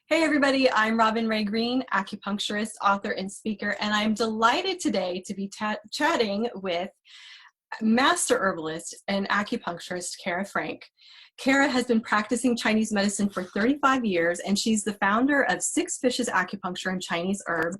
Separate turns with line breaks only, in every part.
Hey everybody, I'm Robin Ray Green, acupuncturist, author, and speaker, and I'm delighted today to be chatting with master herbalist and acupuncturist Kara Frank. Kara has been practicing Chinese medicine for 35 years, and she's the founder of Six Fishes Acupuncture and Chinese Herb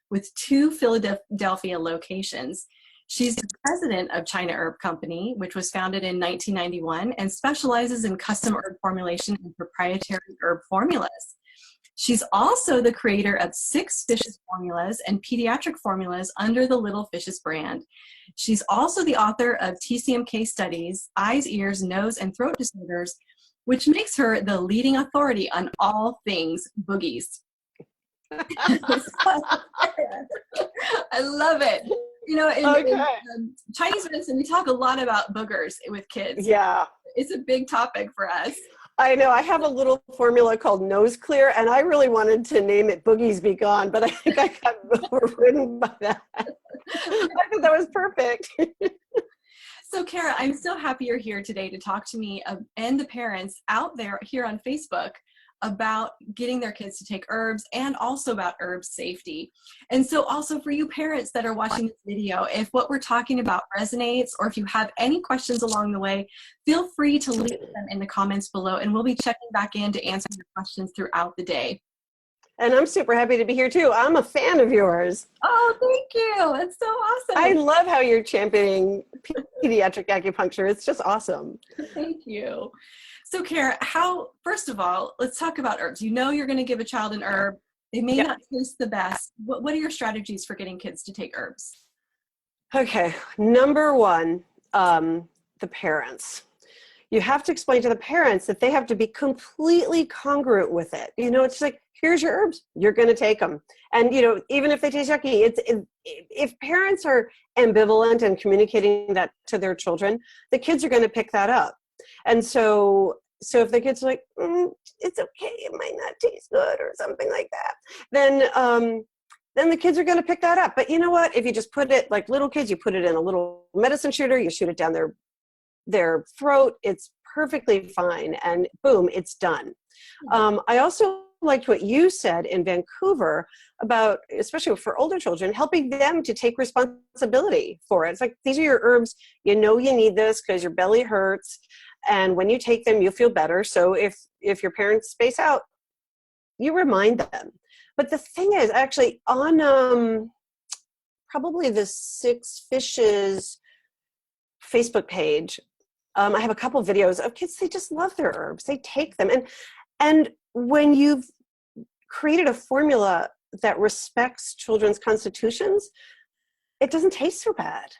with 2 Philadelphia locations. She's the president of China Herb Company, which was founded in 1991 and specializes in custom herb formulation and proprietary herb formulas. She's also the creator of Six Fishes formulas and pediatric formulas under the Little Fishes brand. She's also the author of TCMK Studies, Eyes, Ears, Nose, and Throat Disorders, which makes her the leading authority on all things boogies. I love it. You know, in Chinese medicine, we talk a lot about boogers with kids.
Yeah.
It's a big topic for us.
I know. I have a little formula called Nose Clear, and I really wanted to name it Boogies Be Gone, but I think I got overridden by that. I thought that was perfect.
So, Kara, I'm so happy you're here today to talk to me and the parents out there here on Facebook about getting their kids to take herbs and also about herb safety. And so also for you parents that are watching this video, if what we're talking about resonates or if you have any questions along the way, feel free to leave them in the comments below and we'll be checking back in to answer your questions throughout the day.
And I'm super happy to be here too. I'm a fan of yours.
Oh, thank you. That's so awesome.
I love how you're championing pediatric acupuncture. It's just awesome.
Thank you. So Kara, first of all, let's talk about herbs. You know you're going to give a child an herb. They may not taste the best. What are your strategies for getting kids to take herbs?
Okay, number one, the parents. You have to explain to the parents that they have to be completely congruent with it. You know, it's like, here's your herbs, you're going to take them. And, you know, even if they taste yucky, if parents are ambivalent and communicating that to their children, the kids are going to pick that up. And so if the kids are like, it's okay, it might not taste good or something like that, then the kids are going to pick that up. But you know what? If you just put it, like little kids, you put it in a little medicine shooter, you shoot it down their throat, it's perfectly fine, and boom, it's done. I also liked what you said in Vancouver about, especially for older children, helping them to take responsibility for it. It's like, these are your herbs, you know you need this because your belly hurts, and when you take them, you feel better. So if your parents space out, you remind them. But the thing is, actually, on probably the Six Fishes Facebook page, I have a couple videos of kids, they just love their herbs. They take them. And when you've created a formula that respects children's constitutions, it doesn't taste so bad.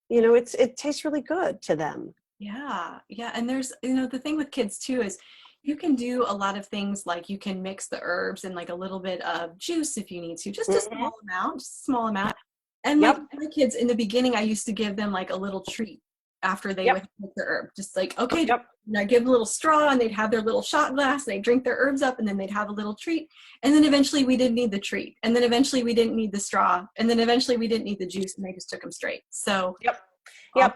You know, it tastes really good to them.
Yeah. And there's, you know, the thing with kids too is you can do a lot of things, like you can mix the herbs and like a little bit of juice if you need to, just a small amount. And like my kids in the beginning, I used to give them like a little treat after they would take the herb, just like, okay, and I give a little straw and they'd have their little shot glass, they'd drink their herbs up and then they'd have a little treat. And then eventually we didn't need the treat. And then eventually we didn't need the straw. And then eventually we didn't need the juice and they just took them straight. So
I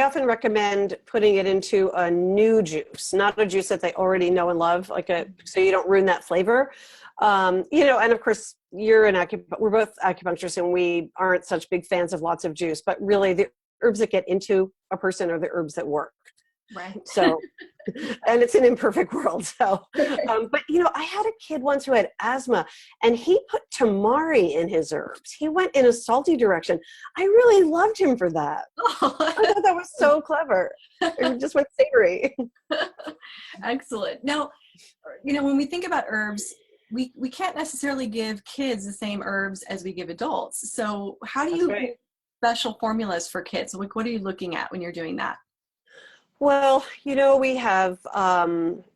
often recommend putting it into a new juice, not a juice that they already know and love, so you don't ruin that flavor. You know, and of course we're both acupuncturists and we aren't such big fans of lots of juice, but really the herbs that get into a person are the herbs that work.
Right.
So, and it's an imperfect world. So, but you know, I had a kid once who had asthma and he put tamari in his herbs. He went in a salty direction. I really loved him for that. Oh. I thought that was so clever. It just went savory.
Excellent. Now, you know, when we think about herbs, we can't necessarily give kids the same herbs as we give adults. So how do you make special formulas for kids? Like, what are you looking at when you're doing that?
Well, you know, we have,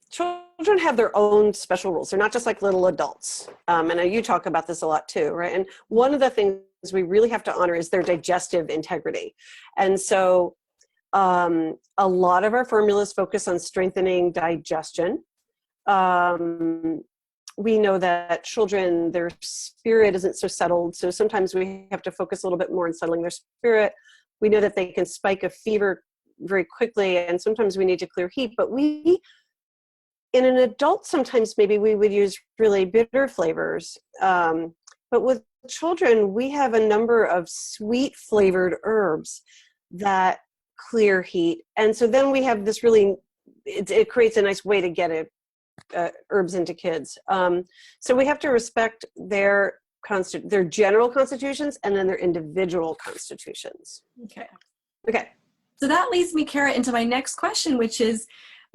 children have their own special rules. They're not just like little adults. And you talk about this a lot too, right? And one of the things we really have to honor is their digestive integrity. And so a lot of our formulas focus on strengthening digestion. We know that children, their spirit isn't so settled. So sometimes we have to focus a little bit more on settling their spirit. We know that they can spike a fever very quickly, and sometimes we need to clear heat, but we in an adult, sometimes maybe we would use really bitter flavors. But with children, we have a number of sweet flavored herbs that clear heat. And so then we have this really, it creates a nice way to get herbs into kids. So we have to respect their general constitutions and then their individual constitutions. Okay.
So that leads me, Kara, into my next question, which is,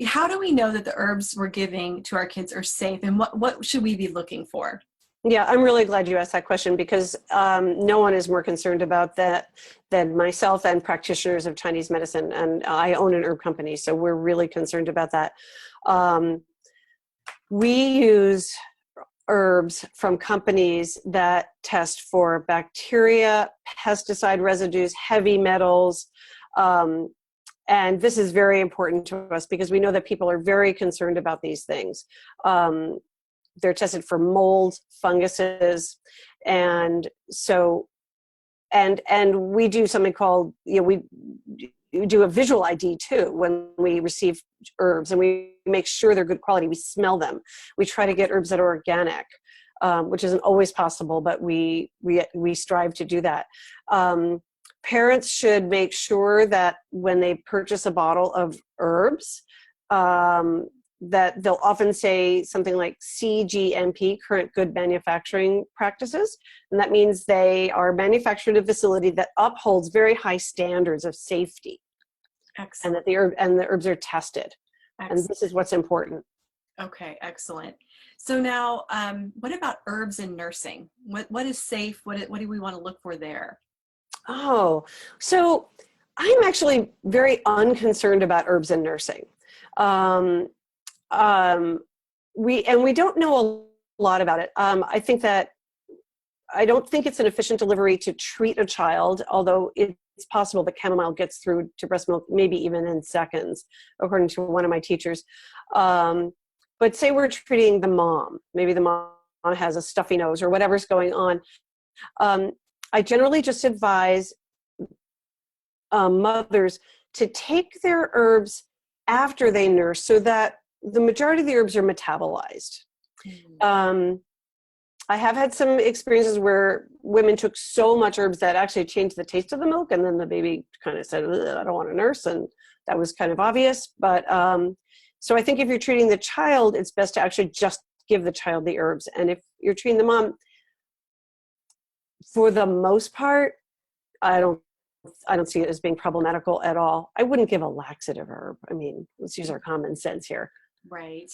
how do we know that the herbs we're giving to our kids are safe, and what should we be looking for?
Yeah, I'm really glad you asked that question, because no one is more concerned about that than myself and practitioners of Chinese medicine. And I own an herb company, so we're really concerned about that. We use herbs from companies that test for bacteria, pesticide residues, heavy metals. And this is very important to us because we know that people are very concerned about these things. They're tested for mold, funguses, and so, and we do something called, we do a visual ID too when we receive herbs, and we make sure they're good quality. We smell them. We try to get herbs that are organic, which isn't always possible, but we strive to do that. Parents should make sure that when they purchase a bottle of herbs, that they'll often say something like CGMP, Current Good Manufacturing Practices. And that means they are manufactured in a facility that upholds very high standards of safety.
Excellent.
And the herbs are tested. Excellent. And this is what's important.
Okay, excellent. So now, what about herbs in nursing? What is safe? What do we want to look for there?
Oh, so I'm actually very unconcerned about herbs in nursing. We don't know a lot about it. I think that I don't think it's an efficient delivery to treat a child, although it's possible that chamomile gets through to breast milk, maybe even in seconds, according to one of my teachers. But say we're treating the mom, maybe the mom has a stuffy nose or whatever's going on. I generally just advise mothers to take their herbs after they nurse so that the majority of the herbs are metabolized. I have had some experiences where women took so much herbs that actually changed the taste of the milk, and then the baby kind of said, I don't want to nurse, and that was kind of obvious. But so I think if you're treating the child, it's best to actually just give the child the herbs. And if you're treating the mom, for the most part, I don't see it as being problematical at all. I wouldn't give a laxative herb. I mean, let's use our common sense here.
Right.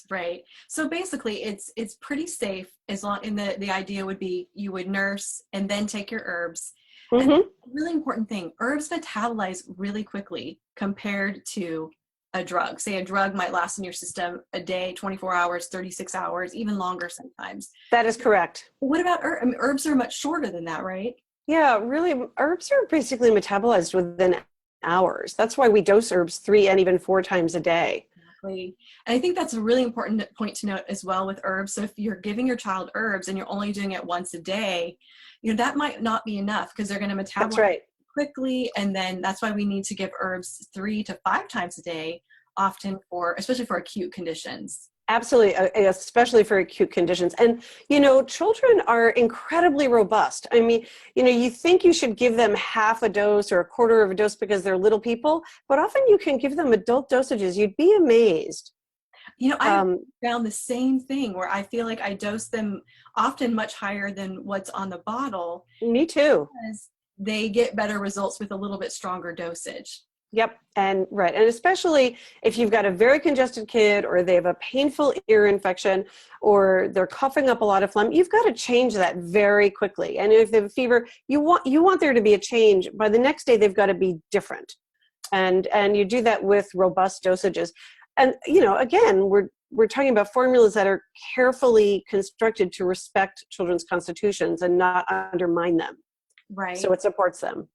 So basically it's pretty safe as long, and the idea would be you would nurse and then take your herbs. Mm-hmm. And really important thing, herbs metabolize really quickly compared to a drug. Say a drug might last in your system a day, 24 hours, 36 hours, even longer sometimes.
That is correct.
What about herbs? I mean, herbs are much shorter than that, right?
Yeah, really, herbs are basically metabolized within hours. That's why we dose herbs 3 and even 4 times a day.
Exactly. And I think that's a really important point to note as well with herbs. So if you're giving your child herbs and you're only doing it once a day, that might not be enough because they're going to metabolize quickly. And then that's why we need to give herbs 3 to 5 times a day, often especially for acute conditions.
Absolutely, especially for acute conditions. And, children are incredibly robust. I mean, you think you should give them half a dose or a quarter of a dose because they're little people, but often you can give them adult dosages. You'd be amazed.
I found the same thing where I feel like I dose them often much higher than what's on the bottle.
Me too.
Because they get better results with a little bit stronger dosage.
Yep. And especially if you've got a very congested kid or they have a painful ear infection or they're coughing up a lot of phlegm, you've got to change that very quickly. And if they have a fever, you want there to be a change. By the next day, they've got to be different. And you do that with robust dosages. And, again, we're talking about formulas that are carefully constructed to respect children's constitutions and not undermine them.
Right.
So it supports them.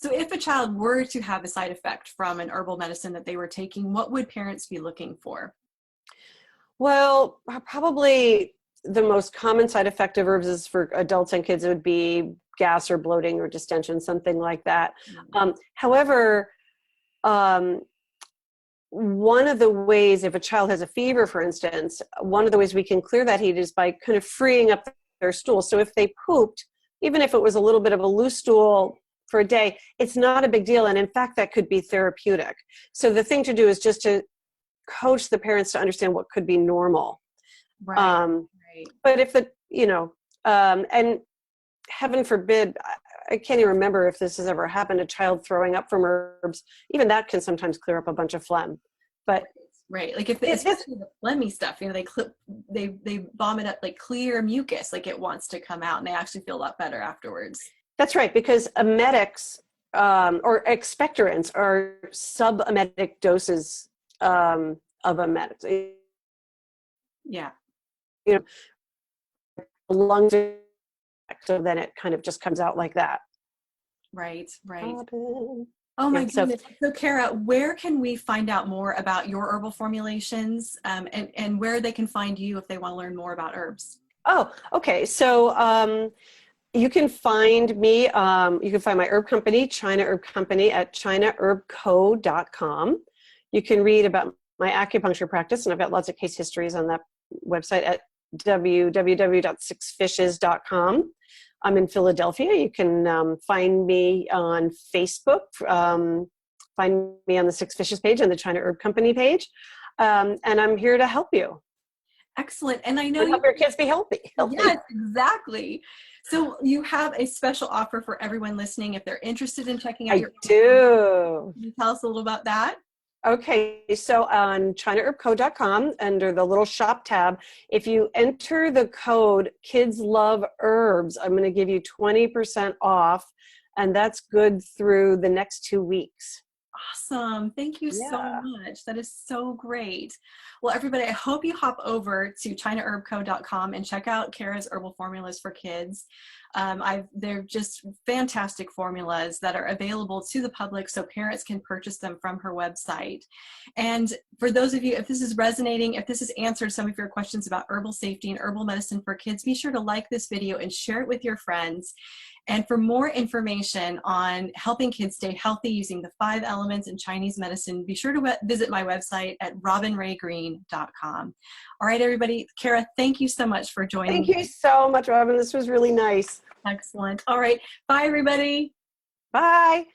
So if a child were to have a side effect from an herbal medicine that they were taking, what would parents be looking for?
Well, probably the most common side effect of herbs is for adults and kids. It would be gas or bloating or distension, something like that. Mm-hmm. However, one of the ways, if a child has a fever, for instance, one of the ways we can clear that heat is by kind of freeing up their stool. So if they pooped, even if it was a little bit of a loose stool for a day, it's not a big deal. And in fact, that could be therapeutic. So the thing to do is just to coach the parents to understand what could be normal.
Right. Right.
But if and heaven forbid, I can't even remember if this has ever happened, a child throwing up from herbs. Even that can sometimes clear up a bunch of phlegm. But
right, like if especially the phlegmy stuff, they vomit up like clear mucus, like it wants to come out, and they actually feel a lot better afterwards.
That's right, because emetics or expectorants are subemetic doses of emetics.
Yeah.
The lungs, so then it kind of just comes out like that.
Right.
Robin.
Oh my goodness. So Kara, where can we find out more about your herbal formulations, and where they can find you if they want to learn more about herbs?
Oh, okay. So you can find me, you can find my herb company, China Herb Company, at chinaherbco.com. You can read about my acupuncture practice, and I've got lots of case histories on that website at www.sixfishes.com. I'm in Philadelphia. You can find me on Facebook, find me on the Six Fishes page and the China Herb Company page. And I'm here to help you.
Excellent. And I know
help your kids be healthy.
Yes, exactly. So you have a special offer for everyone listening if they're interested in checking out your
do.
Can you tell us a little about that?
Okay, so on chinaherbco.com, under the little shop tab, if you enter the code Kids Love Herbs, I'm going to give you 20% off, and that's good through the next 2 weeks.
Awesome. Thank you so much. That is so great. Well, everybody, I hope you hop over to chinaherbco.com and check out Kara's herbal formulas for kids. They're just fantastic formulas that are available to the public so parents can purchase them from her website. And for those of you, if this is resonating, if this has answered some of your questions about herbal safety and herbal medicine for kids, be sure to like this video and share it with your friends. And for more information on helping kids stay healthy using the 5 elements in Chinese medicine, be sure to visit my website at robinraygreen.com. All right, everybody. Kara, thank you so much for joining me.
Thank you so much, Robin. This was really nice.
Excellent. All right. Bye, everybody.
Bye.